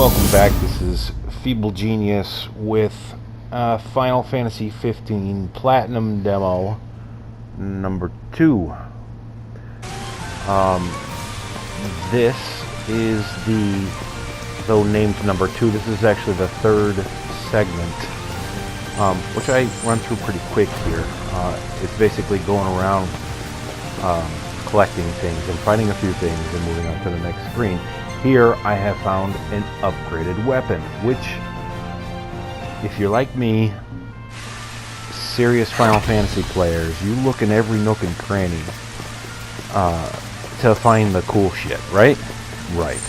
Welcome back. This is Feeblegenius with Final Fantasy 15 Platinum Demo number 2. This is though named number 2, this is actually the third segment, which I run through pretty quick here. It's basically going around collecting things and finding a few things and moving on to the next screen. Here I have found an upgraded weapon, which, if you're like me, serious Final Fantasy players, you look in every nook and cranny to find the cool shit, right? Right.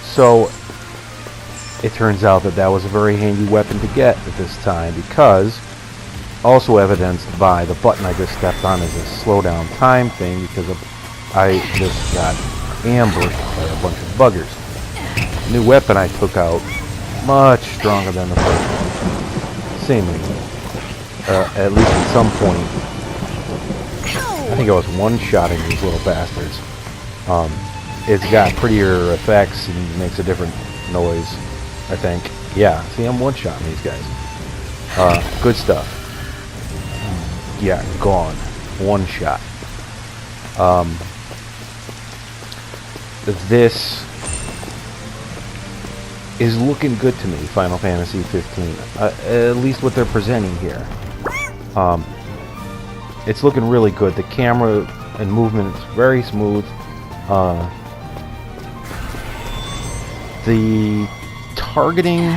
So, it turns out that was a very handy weapon to get at this time, because, also evidenced by the button I just stepped on as a slowdown time thing, because I just got ambushed by a bunch of buggers. The new weapon I took out, much stronger than the first one. Seemingly. At least at some point. I think I was one-shotting these little bastards. It's got prettier effects and makes a different noise, I think. Yeah, see, I'm one-shotting these guys. Good stuff. Yeah, gone. One shot. This is looking good to me, Final Fantasy 15. At least what they're presenting here. It's looking really good. The camera and movement is very smooth. The targeting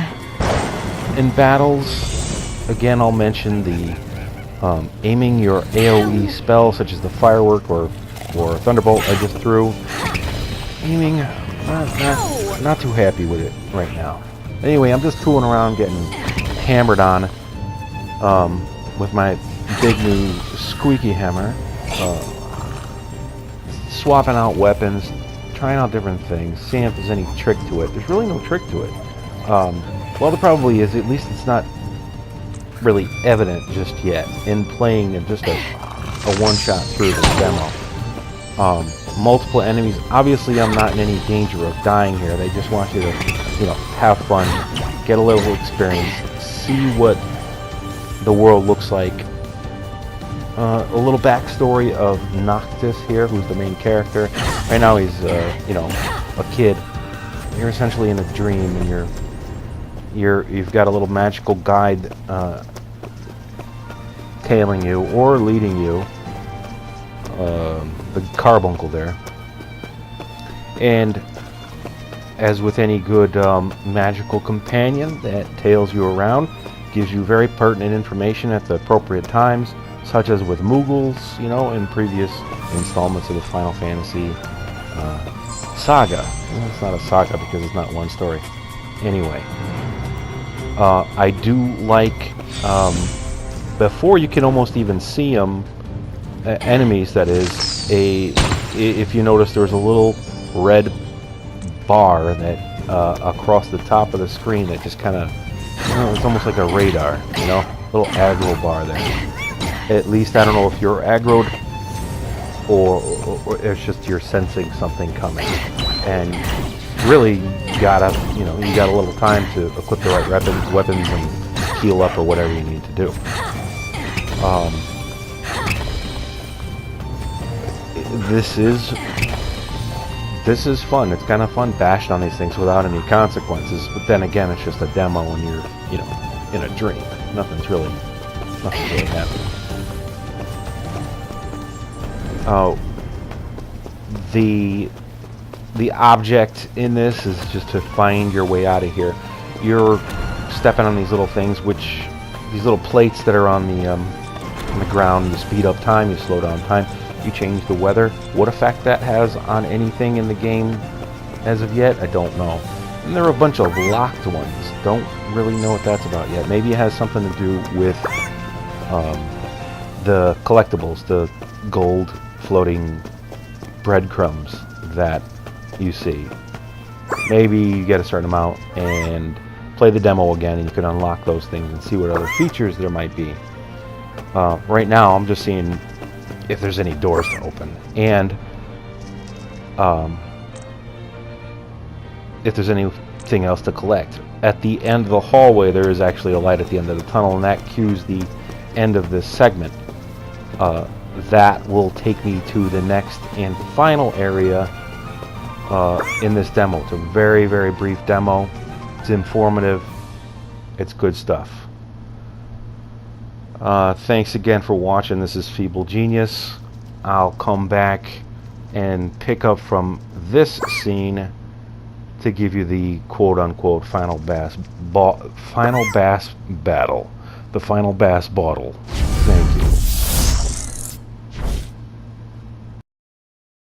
in battles, again, I'll mention the aiming your AoE spell, such as the firework or thunderbolt I just threw. Aiming, not too happy with it right now. Anyway, I'm just tooling around, getting hammered on with my big new squeaky hammer, swapping out weapons, trying out different things, seeing if there's any trick to it. There's really no trick to it. Well, there probably is. At least it's not really evident just yet in playing just a one-shot through the demo. Multiple enemies. Obviously, I'm not in any danger of dying here. They just want you to, have fun, get a little experience, see what the world looks like. A little backstory of Noctis here, who's the main character. Right now, he's, a kid. You're essentially in a dream, and you've got a little magical guide tailing you or leading you. The carbuncle there. And as with any good magical companion that tails you around, gives you very pertinent information at the appropriate times, such as with Moogles, in previous installments of the Final Fantasy saga. Well, it's not a saga because it's not one story. Anyway, I do like, before you can almost even see them, enemies, that is, if you notice, there's a little red bar that across the top of the screen that just kind of, it's almost like a radar, little aggro bar there. At least I don't know if you're aggroed or it's just you're sensing something coming, and really you got a little time to equip the right weapons and heal up or whatever you need to do. This is fun. It's kind of fun bashing on these things without any consequences. But then again, it's just a demo, and you're, in a dream. Nothing's really happening. Oh, the object in this is just to find your way out of here. You're stepping on these little things, these little plates that are on the ground. You speed up time, you slow down time. You change the weather. What effect that has on anything in the game as of yet, I don't know. And there are a bunch of locked ones. Don't really know what that's about yet. Maybe it has something to do with the collectibles, the gold floating breadcrumbs that you see. Maybe you get a certain amount and play the demo again, and you can unlock those things and see what other features there might be. Right now, I'm just seeing if there's any doors to open, and if there's anything else to collect. At the end of the hallway, there is actually a light at the end of the tunnel, and that cues the end of this segment. That will take me to the next and final area in this demo. It's a very, very brief demo. It's informative. It's good stuff. Thanks again for watching. This is Feeblegenius. I'll come back and pick up from this scene to give you the quote-unquote final bass battle. The final bass bottle.